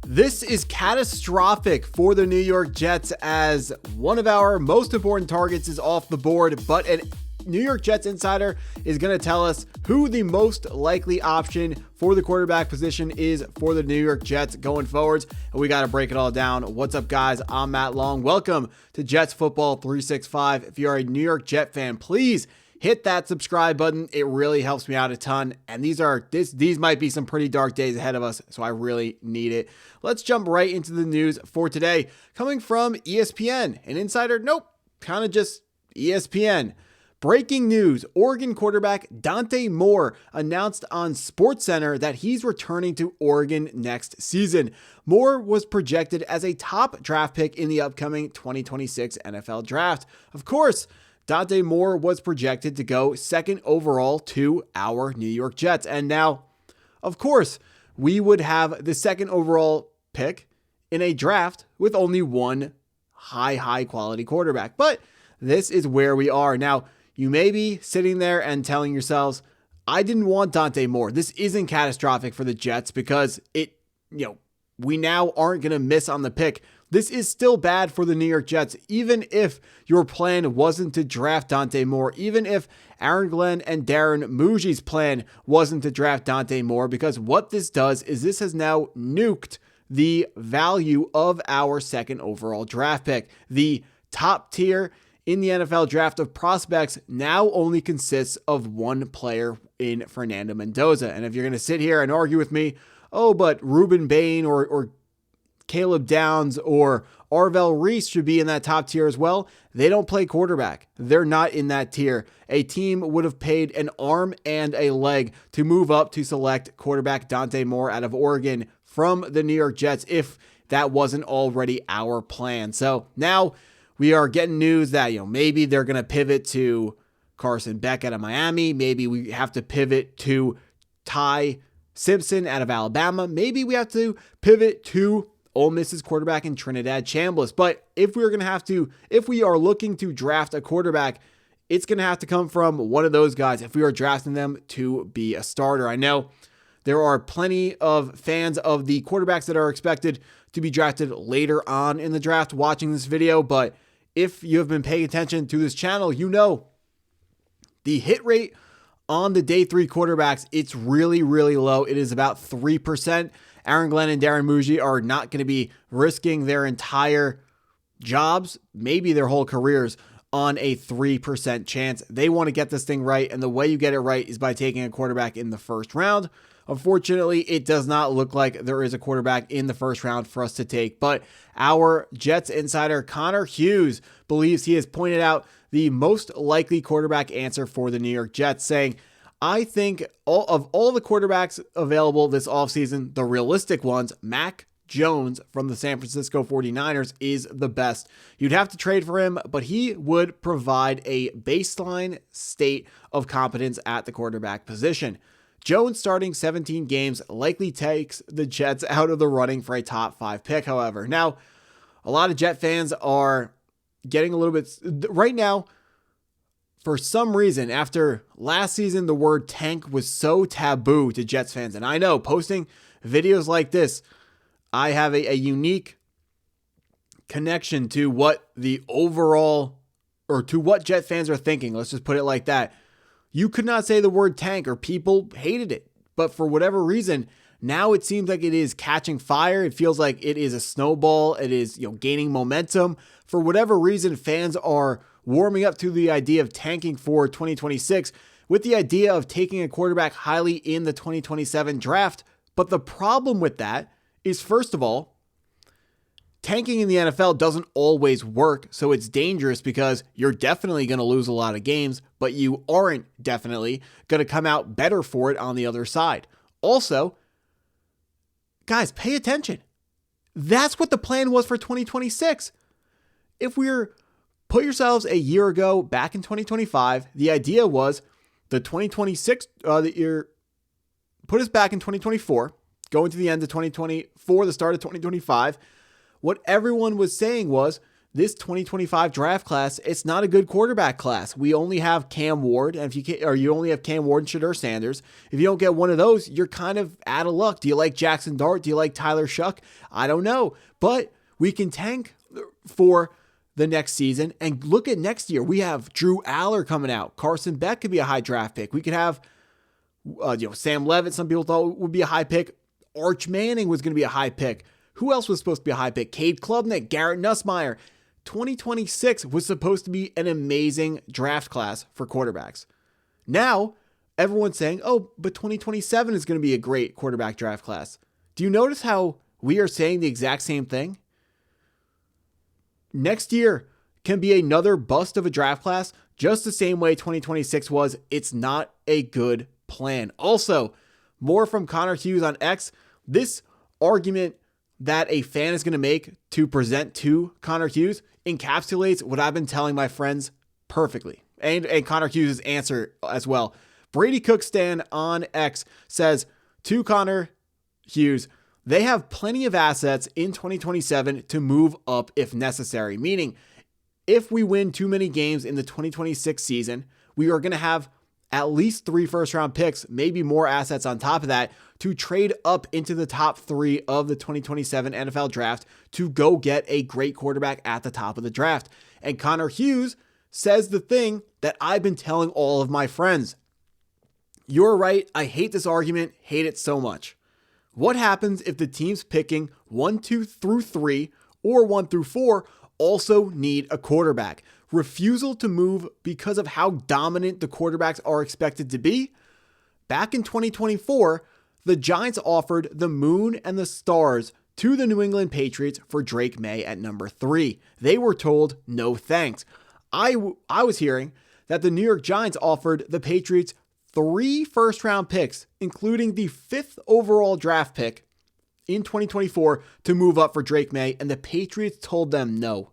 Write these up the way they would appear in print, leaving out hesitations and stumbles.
This is catastrophic for the New York Jets as one of our most important targets is off the board, but a New York Jets insider is going to tell us who the most likely option for the quarterback position is for the New York Jets going forwards. And we got to break it all down. What's up, guys? I'm Matt Long. Welcome to Jets Football 365. If you're a New York Jet fan, please hit that subscribe button. It really helps me out a ton. And these might be some pretty dark days ahead of us, so I really need it. Let's jump right into the news for today. Coming from ESPN, an insider, kind of just ESPN. Breaking news, Oregon quarterback Dante Moore announced on SportsCenter that he's returning to Oregon next season. Moore was projected as a top draft pick in the upcoming 2026 NFL draft. Of course, Dante Moore was projected to go second overall to our New York Jets. And now, of course, we would have the second overall pick in a draft with only one high quality quarterback. But this is where we are. Now, you may be sitting there and telling yourselves, I didn't want Dante Moore. This isn't catastrophic for the Jets because we now aren't going to miss on the pick. This is still bad for the New York Jets, even if your plan wasn't to draft Dante Moore, even if Aaron Glenn and Darren Muji's plan wasn't to draft Dante Moore, because what this does is this has now nuked the value of our second overall draft pick. The top tier in the NFL draft of prospects now only consists of one player in Fernando Mendoza. And if you're going to sit here and argue with me, but Ruben Bain or Caleb Downs or Arvell Reese should be in that top tier as well, they don't play quarterback. They're not in that tier. A team would have paid an arm and a leg to move up to select quarterback Dante Moore out of Oregon from the New York Jets if that wasn't already our plan. So now we are getting news that, maybe they're going to pivot to Carson Beck out of Miami. Maybe we have to pivot to Ty Simpson out of Alabama. Maybe we have to pivot to Ole Miss's quarterback in Trinidad Chambliss. But if we are looking to draft a quarterback, it's going to have to come from one of those guys if we are drafting them to be a starter. I know there are plenty of fans of the quarterbacks that are expected to be drafted later on in the draft watching this video, but if you have been paying attention to this channel, the hit rate on the day 3 quarterbacks, it's really low. It is about 3%. Aaron Glenn and Darren Muji are not going to be risking their entire jobs, maybe their whole careers, on a 3% chance. They want to get this thing right, and the way you get it right is by taking a quarterback in the first round. Unfortunately, it does not look like there is a quarterback in the first round for us to take, but our Jets insider Connor Hughes believes he has pointed out the most likely quarterback answer for the New York Jets, saying, I think all the quarterbacks available this offseason, the realistic ones, Mac Jones from the San Francisco 49ers is the best. You'd have to trade for him, but he would provide a baseline state of competence at the quarterback position. Jones starting 17 games likely takes the Jets out of the running for a top 5 pick, however. Now, a lot of Jet fans are getting a little bit right now. For some reason, after last season, the word tank was so taboo to Jets fans. And I know, posting videos like this, I have a unique connection to what the overall, or to what Jet fans are thinking. Let's just put it like that. You could not say the word tank or people hated it. But for whatever reason, now it seems like it is catching fire. It feels like it is a snowball. It is, gaining momentum. For whatever reason, fans are warming up to the idea of tanking for 2026 with the idea of taking a quarterback highly in the 2027 draft. But the problem with that is, first of all, tanking in the NFL doesn't always work, so it's dangerous because you're definitely going to lose a lot of games, but you aren't definitely going to come out better for it on the other side. Also, guys, pay attention. That's what the plan was for 2026. If put yourselves a year ago, back in 2025, the idea was the 2026, put us back in 2024, go into the end of 2024, the start of 2025. What everyone was saying was this 2025 draft class, it's not a good quarterback class. We only have Cam Ward, and you only have Cam Ward and Shedeur Sanders. If you don't get one of those, you're kind of out of luck. Do you like Jackson Dart? Do you like Tyler Shuck? I don't know, but we can tank for the next season and look at next year. We have Drew Aller coming out. Carson Beck could be a high draft pick. We could have, Sam Levitt. Some people thought would be a high pick. Arch Manning was going to be a high pick. Who else was supposed to be a high pick? Cade Klubnik, Garrett Nussmeier. 2026 was supposed to be an amazing draft class for quarterbacks. Now, everyone's saying, oh, but 2027 is going to be a great quarterback draft class. Do you notice how we are saying the exact same thing? Next year can be another bust of a draft class, just the same way 2026 was. It's not a good plan. Also, more from Connor Hughes on X. This argument that a fan is going to make to present to Connor Hughes encapsulates what I've been telling my friends perfectly. And Connor Hughes' answer as well. Brady Cookstan on X says to Connor Hughes, they have plenty of assets in 2027 to move up if necessary. Meaning, if we win too many games in the 2026 season, we are going to have at least 3 first-round picks, maybe more assets on top of that, to trade up into the top 3 of the 2027 NFL draft to go get a great quarterback at the top of the draft. And Connor Hughes says the thing that I've been telling all of my friends. You're right. I hate this argument. Hate it so much. What happens if the teams picking 1, 2 through 3 or 1 through 4 also need a quarterback? Refusal to move because of how dominant the quarterbacks are expected to be? Back in 2024, the Giants offered the moon and the stars to the New England Patriots for Drake May at number 3. They were told no thanks. I was hearing that the New York Giants offered the Patriots 3 first-round picks, including the 5th overall draft pick in 2024 to move up for Drake May, and the Patriots told them no.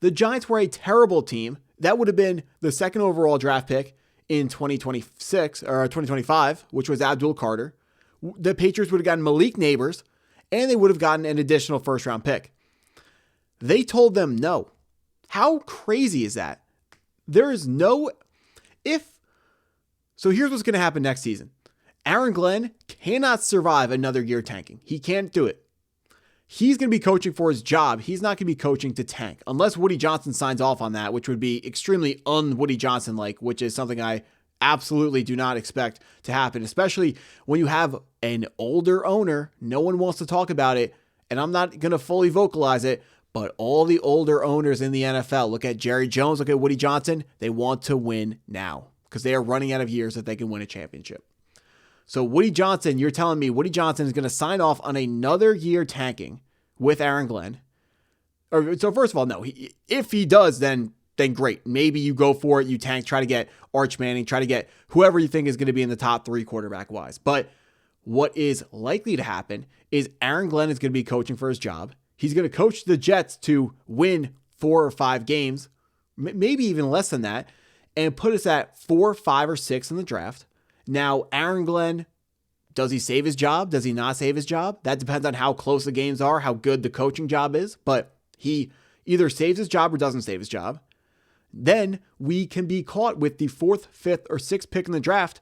The Giants were a terrible team. That would have been the 2nd overall draft pick in 2026 or 2025, which was Abdul Carter. The Patriots would have gotten Malik Neighbors, and they would have gotten an additional first-round pick. They told them no. How crazy is that? There is no... So here's what's going to happen next season. Aaron Glenn cannot survive another year tanking. He can't do it. He's going to be coaching for his job. He's not going to be coaching to tank unless Woody Johnson signs off on that, which would be extremely un-Woody Johnson-like, which is something I absolutely do not expect to happen, especially when you have an older owner. No one wants to talk about it, and I'm not going to fully vocalize it, but all the older owners in the NFL, look at Jerry Jones, look at Woody Johnson, they want to win now because they are running out of years that they can win a championship. So Woody Johnson, you're telling me Woody Johnson is going to sign off on another year tanking with Aaron Glenn? So first of all, no. If he does, then great. Maybe you go for it, you tank, try to get Arch Manning, try to get whoever you think is going to be in the top 3 quarterback-wise. But what is likely to happen is Aaron Glenn is going to be coaching for his job. He's going to coach the Jets to win 4 or 5 games, maybe even less than that, and put us at 4, 5, or 6 in the draft. Now, Aaron Glenn, does he save his job? Does he not save his job? That depends on how close the games are, how good the coaching job is, but he either saves his job or doesn't save his job. Then we can be caught with the 4th, 5th, or 6th pick in the draft,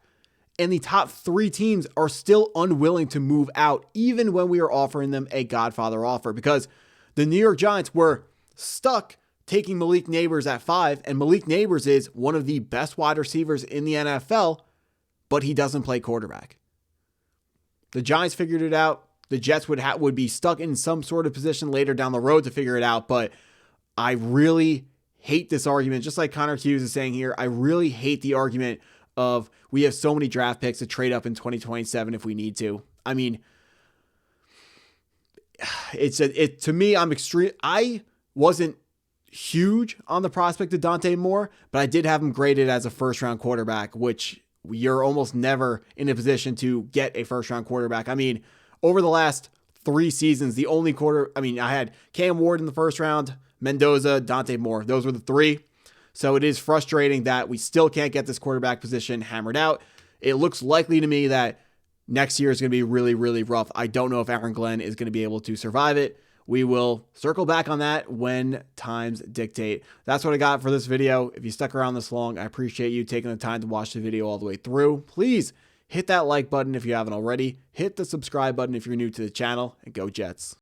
and the top 3 teams are still unwilling to move out, even when we are offering them a Godfather offer, because the New York Giants were stuck taking Malik Neighbors at 5, and Malik Neighbors is one of the best wide receivers in the NFL, but he doesn't play quarterback. The Giants figured it out. The Jets would be stuck in some sort of position later down the road to figure it out, but I really hate this argument. Just like Connor Hughes is saying here, I really hate the argument of we have so many draft picks to trade up in 2027 if we need to. I mean, to me, I wasn't huge on the prospect of Dante Moore, but I did have him graded as a first-round quarterback, which you're almost never in a position to get a first-round quarterback. I mean, over the last 3 seasons, I had Cam Ward in the first round, Mendoza, Dante Moore. Those were the 3. So it is frustrating that we still can't get this quarterback position hammered out. It looks likely to me that next year is going to be really, really rough. I don't know if Aaron Glenn is going to be able to survive it. we will circle back on that when times dictate. That's what I got for this video. If you stuck around this long, I appreciate you taking the time to watch the video all the way through. Please hit that like button if you haven't already. Hit the subscribe button if you're new to the channel, and go Jets.